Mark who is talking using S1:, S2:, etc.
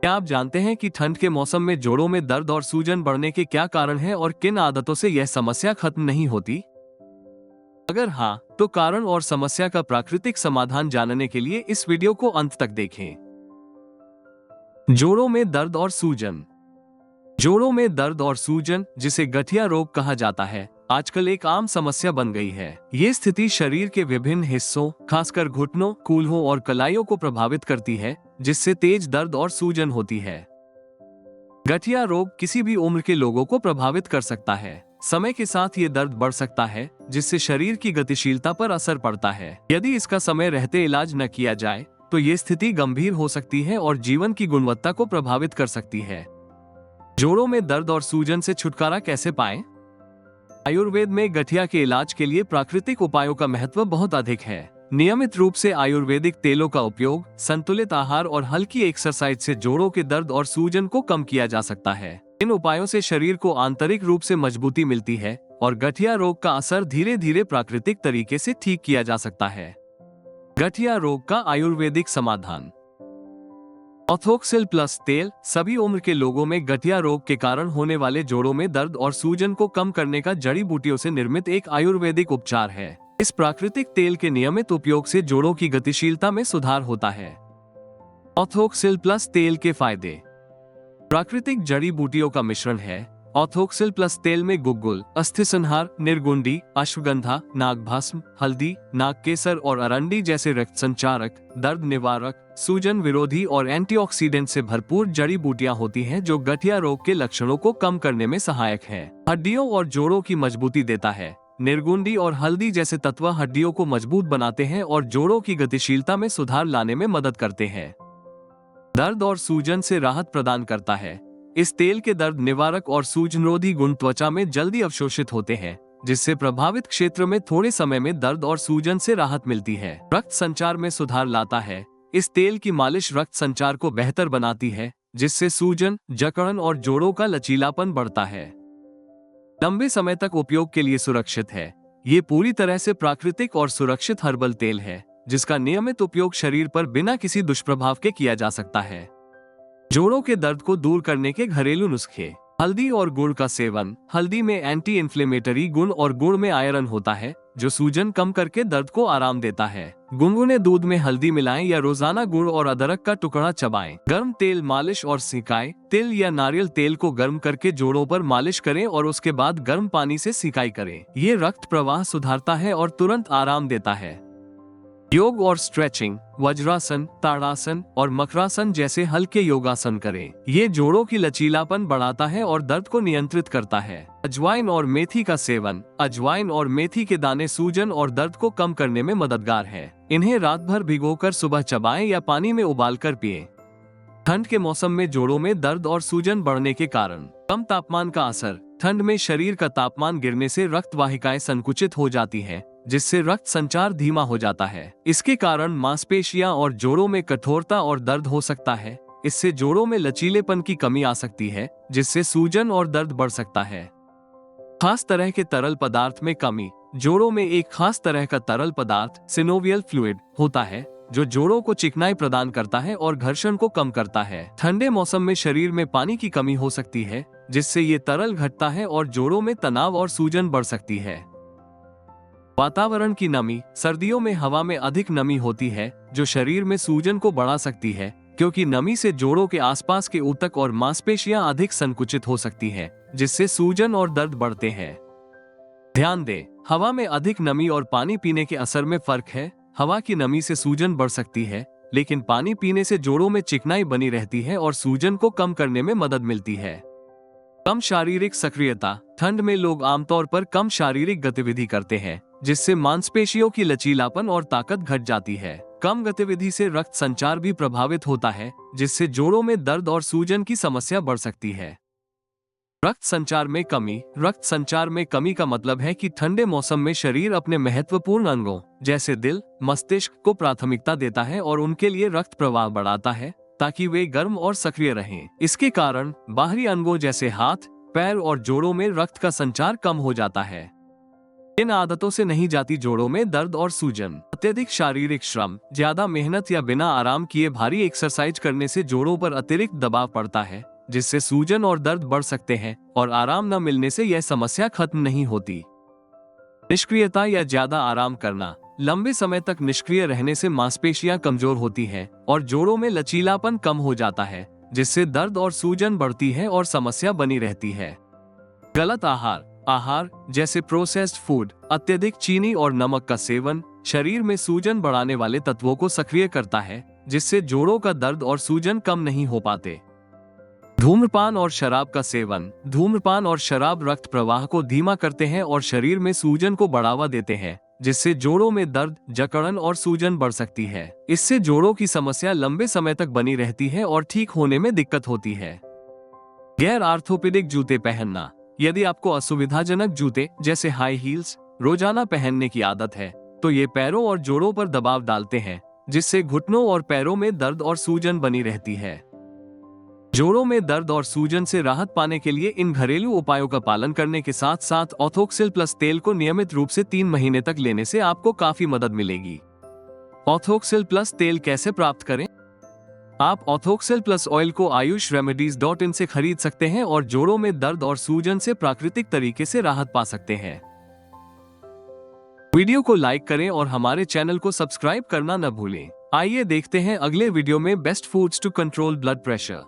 S1: क्या आप जानते हैं कि ठंड के मौसम में जोड़ों में दर्द और सूजन बढ़ने के क्या कारण हैं और किन आदतों से यह समस्या खत्म नहीं होती? अगर हाँ, तो कारण और समस्या का प्राकृतिक समाधान जानने के लिए इस वीडियो को अंत तक देखें। जोड़ों में दर्द और सूजन। जोड़ों में दर्द और सूजन, जिसे गठिया रोग कहा जाता है, आजकल एक आम समस्या बन गई है। ये स्थिति शरीर के विभिन्न हिस्सों, खासकर घुटनों, कूल्हों और कलाइयों को प्रभावित करती है, जिससे तेज दर्द और सूजन होती है। गठिया रोग किसी भी उम्र के लोगों को प्रभावित कर सकता है। समय के साथ ये दर्द बढ़ सकता है, जिससे शरीर की गतिशीलता पर असर पड़ता है। यदि इसका समय रहते इलाज न किया जाए, तो ये स्थिति गंभीर हो सकती है और जीवन की गुणवत्ता को प्रभावित कर सकती है। जोड़ों में दर्द और सूजन से छुटकारा कैसे पाएं? आयुर्वेद में गठिया के इलाज के लिए प्राकृतिक उपायों का महत्व बहुत अधिक है। नियमित रूप से आयुर्वेदिक तेलों का उपयोग, संतुलित आहार और हल्की एक्सरसाइज से जोड़ों के दर्द और सूजन को कम किया जा सकता है। इन उपायों से शरीर को आंतरिक रूप से मजबूती मिलती है और गठिया रोग का असर धीरे धीरे प्राकृतिक तरीके से ठीक किया जा सकता है। गठिया रोग का आयुर्वेदिक समाधान। ऑथोक्सिल प्लस तेल सभी उम्र के लोगों में गठिया रोग के कारण होने वाले जोड़ों में दर्द और सूजन को कम करने का जड़ी बूटियों से निर्मित एक आयुर्वेदिक उपचार है। इस प्राकृतिक तेल के नियमित उपयोग से जोड़ों की गतिशीलता में सुधार होता है। ऑथोक्सिल प्लस तेल के फायदे। प्राकृतिक जड़ी बूटियों का मिश्रण है। ऑथोक्सिल प्लस तेल में गुग्गुल, अस्थि संहार, निर्गुंडी, अश्वगंधा, नागभस्म, हल्दी, नागकेसर और अरंडी जैसे रक्त संचारक, दर्द निवारक, सूजन विरोधी और एंटीऑक्सीडेंट से भरपूर जड़ी बूटियां होती हैं, जो गठिया रोग के लक्षणों को कम करने में सहायक हैं। हड्डियों और जोड़ों की मजबूती देता है। निर्गुंडी और हल्दी जैसे तत्व हड्डियों को मजबूत बनाते हैं और जोड़ों की गतिशीलता में सुधार लाने में मदद करते हैं। दर्द और सूजन से राहत प्रदान करता है। इस तेल के दर्द निवारक और सूजनरोधी गुण त्वचा में जल्दी अवशोषित होते हैं, जिससे प्रभावित क्षेत्र में थोड़े समय में दर्द और सूजन से राहत मिलती है। रक्त संचार में सुधार लाता है। इस तेल की मालिश रक्त संचार को बेहतर बनाती है, जिससे सूजन, जकड़न और जोड़ों का लचीलापन बढ़ता है। लंबे समय तक उपयोग के लिए सुरक्षित है। ये पूरी तरह से प्राकृतिक और सुरक्षित हर्बल तेल है, जिसका नियमित उपयोग शरीर पर बिना किसी दुष्प्रभाव के किया जा सकता है। जोड़ों के दर्द को दूर करने के घरेलू नुस्खे। हल्दी और गुड़ का सेवन। हल्दी में एंटी इन्फ्लेमेटरी गुण और गुड़ में आयरन होता है, जो सूजन कम करके दर्द को आराम देता है। गुनगुने दूध में हल्दी मिलाएं या रोजाना गुड़ और अदरक का टुकड़ा चबाएं। गर्म तेल मालिश और सिकाई। तिल या नारियल तेल को गर्म करके जोड़ों पर मालिश करें और उसके बाद गर्म पानी से सिकाई करें। ये रक्त प्रवाह सुधारता है और तुरंत आराम देता है। योग और स्ट्रेचिंग। वज्रासन, ताड़ासन और मकरासन जैसे हल्के योगासन करें। ये जोड़ों की लचीलापन बढ़ाता है और दर्द को नियंत्रित करता है। अजवाइन और मेथी का सेवन। अजवाइन और मेथी के दाने सूजन और दर्द को कम करने में मददगार है। इन्हें रात भर भिगोकर सुबह चबाएं या पानी में उबालकर पिएं। ठंड के मौसम में जोड़ों में दर्द और सूजन बढ़ने के कारण। कम तापमान का असर। ठंड में शरीर का तापमान गिरने से रक्त वाहिकाएं संकुचित हो जाती हैं, जिससे रक्त संचार धीमा हो जाता है। इसके कारण मांसपेशियां और जोड़ों में कठोरता और दर्द हो सकता है। इससे जोड़ों में लचीलेपन की कमी आ सकती है, जिससे सूजन और दर्द बढ़ सकता है। खास तरह के तरल पदार्थ में कमी। जोड़ों में एक खास तरह का तरल पदार्थ सिनोवियल फ्लूइड होता है, जो जोड़ों को चिकनाई प्रदान करता है और घर्षण को कम करता है। ठंडे मौसम में शरीर में पानी की कमी हो सकती है, जिससे ये तरल घटता है और जोड़ों में तनाव और सूजन बढ़ सकती है। वातावरण की नमी। सर्दियों में हवा में अधिक नमी होती है, जो शरीर में सूजन को बढ़ा सकती है, क्योंकि नमी से जोड़ों के आसपास के ऊतक और मांसपेशियां अधिक संकुचित हो सकती हैं, जिससे सूजन और दर्द बढ़ते हैं। ध्यान दें, हवा में अधिक नमी और पानी पीने के असर में फर्क है। हवा की नमी से सूजन बढ़ सकती है, लेकिन पानी पीने से जोड़ों में चिकनाई बनी रहती है और सूजन को कम करने में मदद मिलती है। कम शारीरिक सक्रियता। ठंड में लोग आमतौर पर कम शारीरिक गतिविधि करते हैं, जिससे मांसपेशियों की लचीलापन और ताकत घट जाती है। कम गतिविधि से रक्त संचार भी प्रभावित होता है, जिससे जोड़ों में दर्द और सूजन की समस्या बढ़ सकती है। रक्त संचार में कमी। रक्त संचार में कमी का मतलब है कि ठंडे मौसम में शरीर अपने महत्वपूर्ण अंगों जैसे दिल, मस्तिष्क को प्राथमिकता देता है और उनके लिए रक्त प्रवाह बढ़ाता है, ताकि वे गर्म और सक्रिय रहें। इसके कारण बाहरी अंगों जैसे हाथ, पैर और जोड़ों में रक्त का संचार कम हो जाता है। इन आदतों से नहीं जाती जोड़ों में दर्द और सूजन। अत्यधिक शारीरिक श्रम, ज्यादा मेहनत या बिना आराम किए भारी एक्सरसाइज करने से जोड़ों पर अतिरिक्त दबाव पड़ता है, जिससे सूजन और दर्द बढ़ सकते हैं और आराम न मिलने से यह समस्या खत्म नहीं होती। निष्क्रियता या ज्यादा आराम करना, लंबे समय तक निष्क्रिय रहने से मांसपेशियां कमजोर होती हैं और जोड़ों में लचीलापन कम हो जाता है, जिससे दर्द और सूजन बढ़ती है और समस्या बनी रहती है। गलत आहार जैसे प्रोसेस्ड फूड, अत्यधिक चीनी और नमक का सेवन शरीर में सूजन बढ़ाने वाले तत्वों को सक्रिय करता है, जिससे जोड़ों का दर्द और सूजन कम नहीं हो पाते। धूम्रपान और शराब का सेवन, धूम्रपान और शराब रक्त प्रवाह को धीमा करते हैं और शरीर में सूजन को बढ़ावा देते हैं, जिससे जोड़ों में दर्द, जकड़न और सूजन बढ़ सकती है। इससे जोड़ों की समस्या लंबे समय तक बनी रहती है और ठीक होने में दिक्कत होती है। गैर आर्थोपेडिक जूते पहनना, यदि आपको असुविधाजनक जूते जैसे हाई हील्स रोजाना पहनने की आदत है, तो ये पैरों और जोड़ों पर दबाव डालते हैं, जिससे घुटनों और पैरों में दर्द और सूजन बनी रहती है। जोड़ों में दर्द और सूजन से राहत पाने के लिए इन घरेलू उपायों का पालन करने के साथ साथ ऑथोक्सिल प्लस तेल को नियमित रूप से 3 महीने तक लेने से आपको काफी मदद मिलेगी। ऑथोक्सिल प्लस तेल कैसे प्राप्त करें? आप ऑथोक्सिल प्लस ऑयल को ayushremedies.in से खरीद सकते हैं और जोड़ों में दर्द और सूजन से प्राकृतिक तरीके से राहत पा सकते हैं। वीडियो को लाइक करें और हमारे चैनल को सब्सक्राइब करना न भूलें। आइए देखते हैं अगले वीडियो में best foods to control blood pressure.